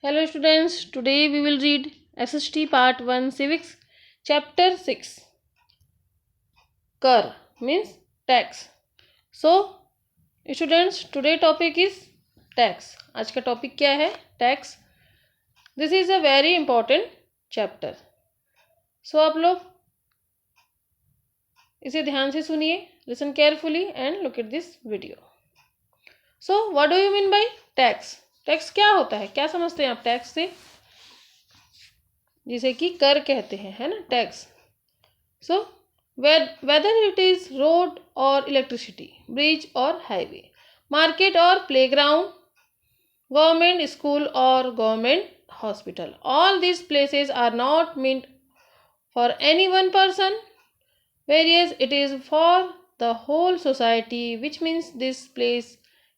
Hello students, today we will read SST Part 1 Civics Chapter 6 Kar means tax. So students, today topic is tax. आज का topic क्या है? Tax. This is a very important chapter. So आप लोग इसे ध्यान से सुनिए. Listen carefully and look at this video. So what do you mean by tax? Tax क्या होता है? क्या समझते हैं आप टैक्स से? जिसे कि कर कहते हैं, है ना, tax. So whether it is road or electricity, bridge or highway, market or playground, government school or government hospital, all these places are not meant for any one person, whereas it is for the whole society, which means this place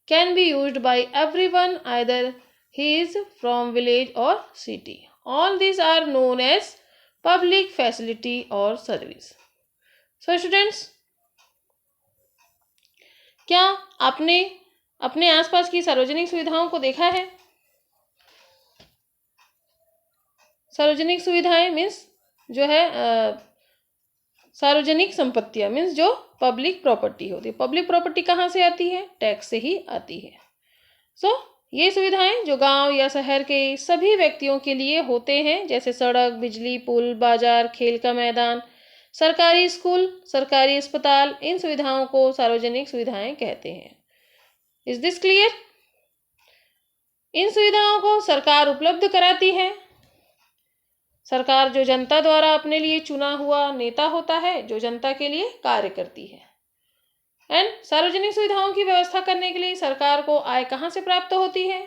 can be used by everyone, either he is from village or city. All these are known as public facility or service. So students, क्या आपने अपने आसपास की सार्वजनिक सुविधाओं को देखा है? सार्वजनिक सुविधाएं मीन्स जो है सार्वजनिक संपत्तियां मीन्स जो पब्लिक प्रॉपर्टी होती है. पब्लिक प्रॉपर्टी कहाँ से आती है? टैक्स से ही आती है. सो ये सुविधाएं जो गांव या शहर के सभी व्यक्तियों के लिए होते हैं, जैसे सड़क, बिजली, पुल, बाजार, खेल का मैदान, सरकारी स्कूल, सरकारी अस्पताल, इन सुविधाओं को सार्वजनिक सुविधाएं कहते हैं. Is this clear? इन सुविधाओं को सरकार उपलब्ध कराती है. सरकार जो जनता द्वारा अपने लिए चुना हुआ नेता होता है, जो जनता के लिए कार्य करती है. एंड सार्वजनिक सुविधाओं की व्यवस्था करने के लिए सरकार को आय कहाँ से प्राप्त होती है?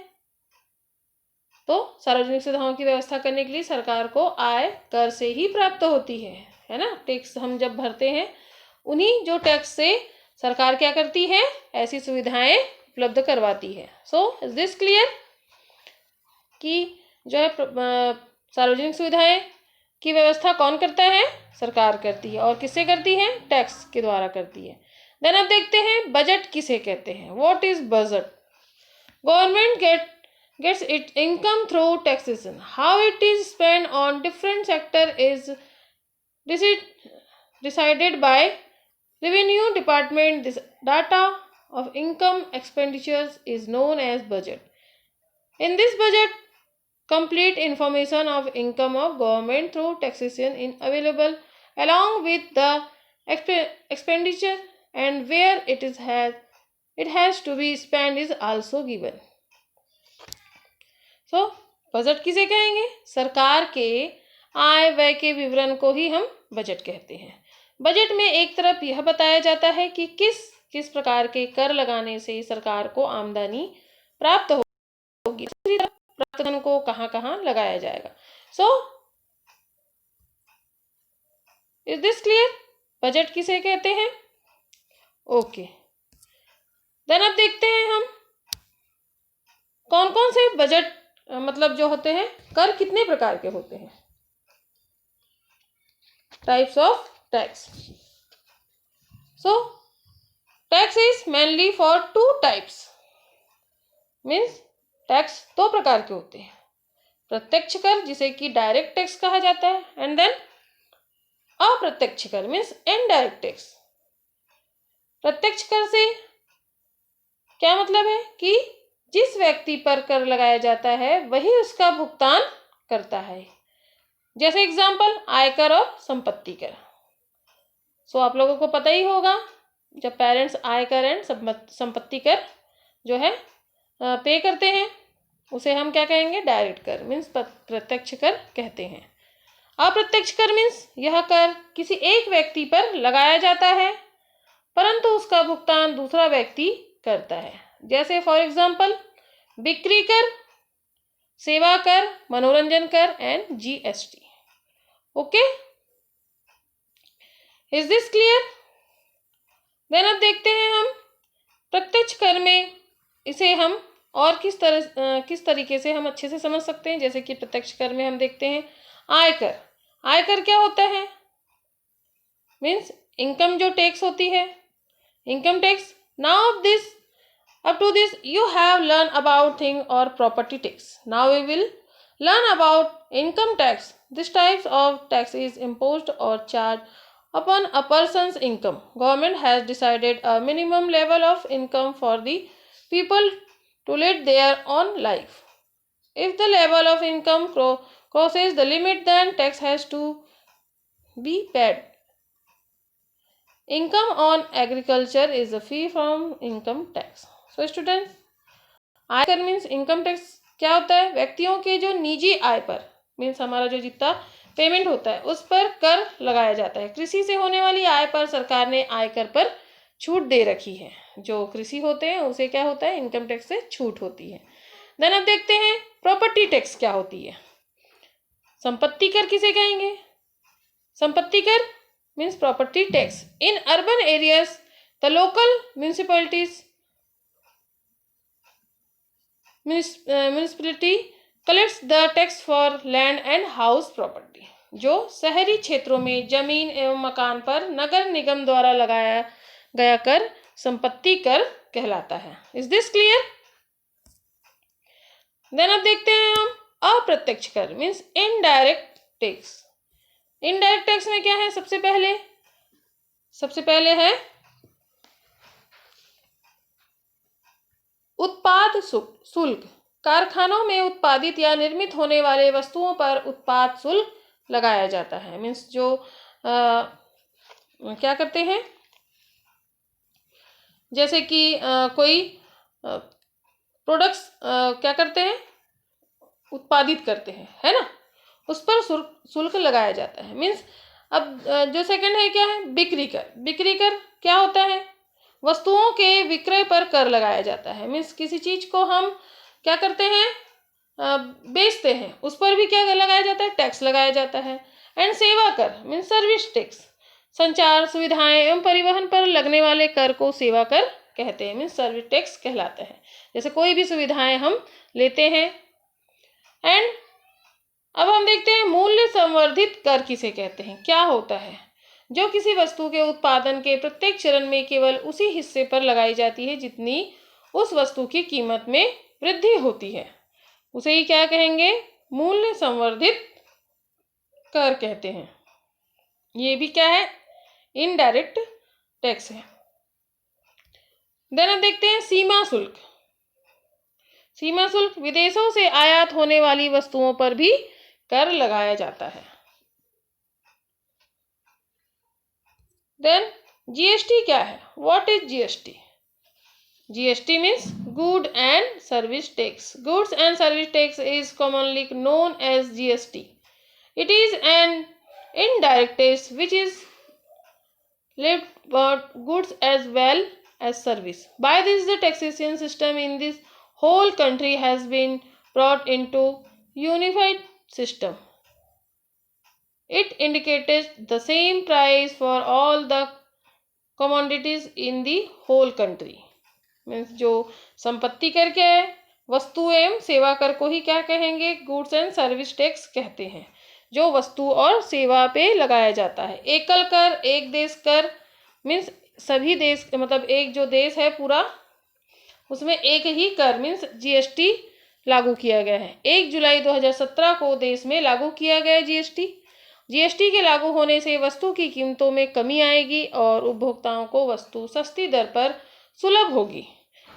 तो सार्वजनिक सुविधाओं की व्यवस्था करने के लिए सरकार को आय कर से ही प्राप्त होती है ना. टैक्स हम जब भरते हैं, उन्हीं जो टैक्स से सरकार क्या करती है? ऐसी सुविधाएं उपलब्ध करवाती है. सो इज दिस क्लियर कि जो है सार्वजनिक सुविधाएं की व्यवस्था कौन करता है? सरकार करती है. और किससे करती है? टैक्स के द्वारा करती है. देन अब देखते हैं बजट किसे कहते हैं. What is budget? Government gets its income through taxation. How it is spent on different sector is decided by revenue department. This data of income expenditures is known as budget. In this budget, complete information of income of government through taxation is available, along with the expenditure and where it has to be spent is also given. So budget किसे कहेंगे? सरकार के आय व्यय के विवरण को ही हम budget कहते हैं. बजट में एक तरफ यह बताया जाता है कि किस प्रकार के कर लगाने से सरकार को आमदनी प्राप्त होगी, दूसरी तरफ प्राप्त धन को कहाँ कहाँ लगाया जाएगा. So is this clear? Budget किसे कहते हैं? ओके. देन अब देखते हैं हम कौन कौन से बजट मतलब जो होते हैं, कर कितने प्रकार के होते हैं. Types of tax. So tax is mainly for two types. Means tax दो प्रकार के होते हैं. प्रत्यक्ष कर जिसे कि डायरेक्ट टैक्स कहा जाता है, एंड देन अप्रत्यक्ष कर मीन्स इनडायरेक्ट टैक्स. प्रत्यक्ष कर से क्या मतलब है कि जिस व्यक्ति पर कर लगाया जाता है वही उसका भुगतान करता है. जैसे एग्जाम्पल आयकर और संपत्ति कर. सो आप लोगों को पता ही होगा, जब पेरेंट्स आयकर एंड संपत्ति कर जो है पे करते हैं, उसे हम क्या कहेंगे? डायरेक्ट कर मीन्स प्रत्यक्ष कर कहते हैं. अप्रत्यक्ष कर मीन्स यह कर किसी एक व्यक्ति पर लगाया जाता है, परंतु उसका भुगतान दूसरा व्यक्ति करता है. जैसे फॉर एग्जाम्पल बिक्री कर, सेवा कर, मनोरंजन कर and GST. Okay, is this clear? Then अब देखते हैं हम प्रत्यक्ष कर में इसे हम और किस तरीके से हम अच्छे से समझ सकते हैं. जैसे कि प्रत्यक्ष कर में हम देखते हैं आयकर. आयकर क्या होता है? मीन्स इनकम जो टैक्स होती है, income tax. Now this up to this you have learned about thing or property tax. Now we will Learn about income tax. This type of tax is imposed or charged upon a person's income. Government has decided a minimum level of income for the people to lead their own life. If the level of income crosses the limit, then tax has to be paid. Income on agriculture is a fee from income tax. So students, आयकर means income tax क्या होता है? व्यक्तियों के जो निजी आय पर means हमारा जो जितना पेमेंट होता है उस पर कर लगाया जाता है। कृषि से होने वाली आय पर सरकार ने आयकर पर छूट दे रखी है। जो कृषि होते हैं उसे क्या होता है? इनकम टैक्स से छूट होती है। देन अब देखते हैं प्रॉपर्टी टैक्स क्या होती है। संपत्ति कर किसे कहेंगे? संपत्ति कर means property tax. In urban areas the local municipalities municipality collects the tax for land and house property. जो शहरी क्षेत्रों में जमीन एवं मकान पर नगर निगम द्वारा लगाया गया कर संपत्ति कर कहलाता है। Is this clear? देन अब देखते हैं हम अप्रत्यक्ष कर means indirect tax. Indirect tax में क्या है? सबसे पहले है उत्पाद शुल्क। कारखानों में उत्पादित या निर्मित होने वाले वस्तुओं पर उत्पाद शुल्क लगाया जाता है। मीन्स जो क्या करते हैं, जैसे कि कोई प्रोडक्ट्स क्या करते हैं? उत्पादित करते हैं, है ना, उस पर शुल्क लगाया जाता है। मीन्स अब जो सेकंड है क्या है? बिक्री कर। बिक्री कर क्या होता है? वस्तुओं के विक्रय पर कर लगाया जाता है। मीन्स किसी चीज को हम क्या करते हैं? बेचते हैं, उस पर भी क्या लगाया जाता है? टैक्स लगाया जाता है। एंड सेवा कर मीन्स सर्विस टैक्स। संचार सुविधाएं एवं परिवहन पर लगने वाले कर को सेवा कर कहते हैं, मीन्स सर्विस टैक्स कहलाता है। जैसे कोई भी सुविधाएं हम लेते हैं। एंड अब हम देखते हैं मूल्य संवर्धित कर किसे कहते हैं, क्या होता है? जो किसी वस्तु के उत्पादन के प्रत्येक चरण में केवल उसी हिस्से पर लगाई जाती है जितनी उस वस्तु की कीमत में वृद्धि होती है, उसे ही क्या कहेंगे? मूल्य संवर्धित कर कहते हैं। ये भी क्या है? इनडायरेक्ट टैक्स है। देन अब देखते हैं सीमा शुल्क। सीमा शुल्क विदेशों से आयात होने वाली वस्तुओं पर भी कर लगाया जाता है। देन जीएसटी क्या है? What is GST? GST means good and service tax. Goods and service tax is commonly known as GST. It is an indirect tax which is levied for goods as well as service. By this, the taxation system in this whole country has been brought into unified system. It indicates the same price for all the commodities in the whole country. Means जो संपत्ति कर क्या है? वस्तु एवं सेवा कर को ही क्या कहेंगे? गुड्स एंड सर्विस टैक्स कहते हैं, जो वस्तु और सेवा पे लगाया जाता है। एकल कर, एक देश कर मीन्स सभी देश, मतलब एक जो देश है पूरा उसमें एक ही कर मीन्स जीएसटी लागू किया गया है। 1 जुलाई 2017 को देश में लागू किया गया जीएसटी। जीएसटी के लागू होने से वस्तु की कीमतों में कमी आएगी और उपभोक्ताओं को वस्तु सस्ती दर पर सुलभ होगी।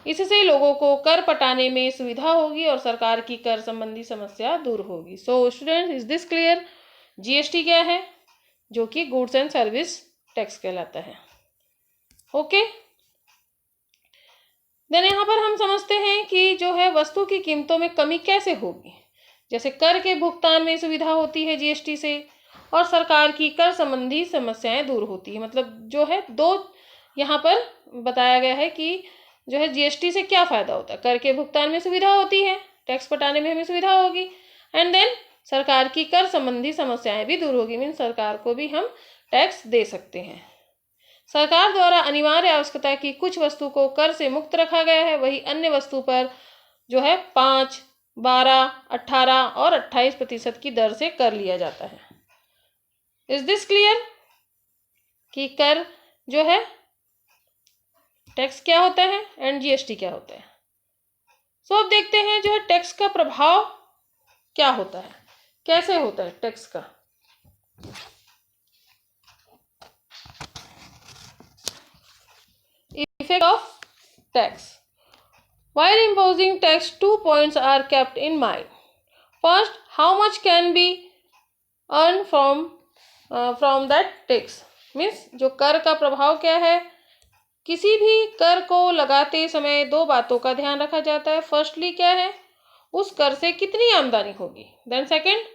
इससे लोगों को कर पटाने में सुविधा होगी और सरकार की कर संबंधी समस्या दूर होगी। So students, is this clear? GST क्या है? जो कि गुड्स एंड सर्विस टैक्स कहलाता है। ओके, देन यहाँ पर हम समझते हैं कि जो है वस्तु की कीमतों में कमी कैसे होगी। जैसे कर के भुगतान में सुविधा होती है जीएसटी से, और सरकार की कर संबंधी समस्याएं दूर होती है। मतलब जो है दो यहाँ पर बताया गया है कि जो है जीएसटी से क्या फायदा होता है? कर के भुगतान में सुविधा होती है, टैक्स पटाने में हमें सुविधा होगी, एंड देन सरकार की कर संबंधी समस्याएं भी दूर होगी। मीन्स सरकार को भी हम टैक्स दे सकते हैं। सरकार द्वारा अनिवार्य आवश्यकता की कुछ वस्तु को कर से मुक्त रखा गया है, वही अन्य वस्तु पर जो है 5, 12, 18 और 28% की दर से कर लिया जाता है। Is this clear? कि कर जो है टैक्स क्या होता है एंड जीएसटी क्या होता है। सो अब देखते हैं जो है टैक्स का प्रभाव क्या होता है, कैसे होता है टैक्स का। Effect of tax. While imposing tax, 2 points are kept in mind. First, how much can be earned from that tax? Means जो कर का प्रभाव क्या है, किसी भी कर को लगाते समय दो बातों का ध्यान रखा जाता है। फर्स्टली क्या है, उस कर से कितनी आमदनी होगी। Then second,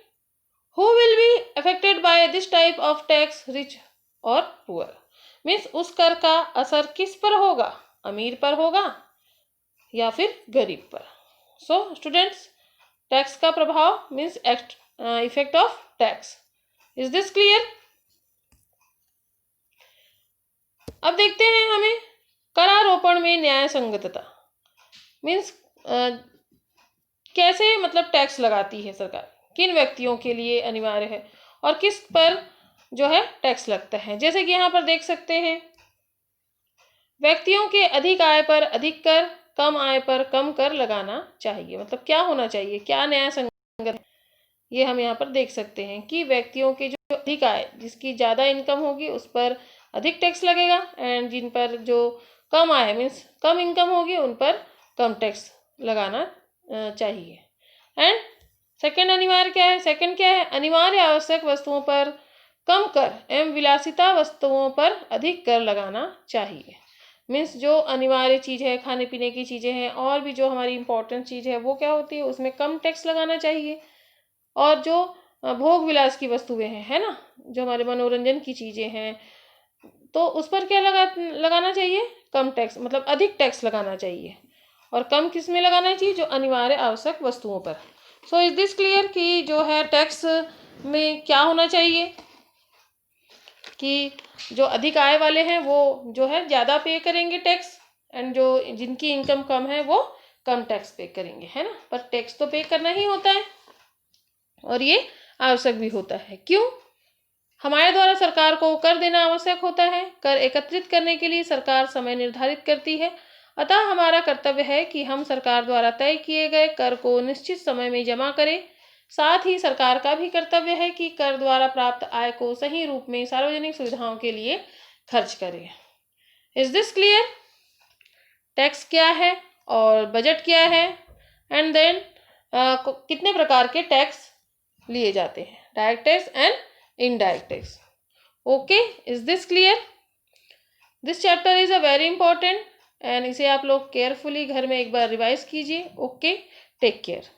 who will be affected by this type of tax, rich और पुअर। मीन्स उस कर का असर किस पर होगा, अमीर पर होगा या फिर गरीब पर। सो स्टूडेंट्स, टैक्स का प्रभाव means effect of tax. Is this clear? अब देखते हैं हमें करारोपण में न्याय संगतता मीन्स कैसे मतलब टैक्स लगाती है सरकार, किन व्यक्तियों के लिए अनिवार्य है और किस पर जो है टैक्स लगता है। जैसे कि यहाँ पर देख सकते हैं, व्यक्तियों के अधिक आय पर अधिक कर, कम आय पर कम कर लगाना चाहिए। मतलब क्या होना चाहिए, क्या न्याय संगत है, ये हम यहाँ पर देख सकते हैं कि व्यक्तियों के जो अधिक आय, जिसकी ज़्यादा इनकम होगी उस पर अधिक टैक्स लगेगा, एंड जिन पर जो कम आय मीन्स कम इनकम होगी उन पर कम टैक्स लगाना चाहिए। एंड सेकंड अनिवार्य क्या है, सेकंड क्या है, अनिवार्य आवश्यक वस्तुओं पर कम कर एवं विलासिता वस्तुओं पर अधिक कर लगाना चाहिए। मीन्स जो अनिवार्य चीज़ है, खाने पीने की चीज़ें हैं और भी जो हमारी इंपॉर्टेंट चीज़ है वो क्या होती है, उसमें कम टैक्स लगाना चाहिए। और जो भोग विलास की वस्तुएं हैं, है ना, जो हमारे मनोरंजन की चीज़ें हैं, तो उस पर क्या लगाना चाहिए, कम टैक्स, मतलब अधिक टैक्स लगाना चाहिए। और कम किस में लगाना चाहिए, जो अनिवार्य आवश्यक वस्तुओं पर। सो इज दिस क्लियर कि जो है टैक्स में क्या होना चाहिए, कि जो अधिक आय वाले हैं वो जो है ज़्यादा पे करेंगे टैक्स, एंड जो जिनकी इनकम कम है वो कम टैक्स पे करेंगे, है ना। पर टैक्स तो पे करना ही होता है और ये आवश्यक भी होता है। क्यों, हमारे द्वारा सरकार को कर देना आवश्यक होता है। कर एकत्रित करने के लिए सरकार समय निर्धारित करती है, अतः हमारा कर्तव्य है कि हम सरकार द्वारा तय किए गए कर को निश्चित समय में जमा करें। साथ ही सरकार का भी कर्तव्य है कि कर द्वारा प्राप्त आय को सही रूप में सार्वजनिक सुविधाओं के लिए खर्च करें। Is this clear? टैक्स क्या है और बजट क्या है, एंड देन कितने प्रकार के टैक्स लिए जाते हैं, direct tax and indirect tax. Okay, is this clear? This chapter is a very important and इसे आप लोग केयरफुली घर में एक बार रिवाइज कीजिए। Okay, take care.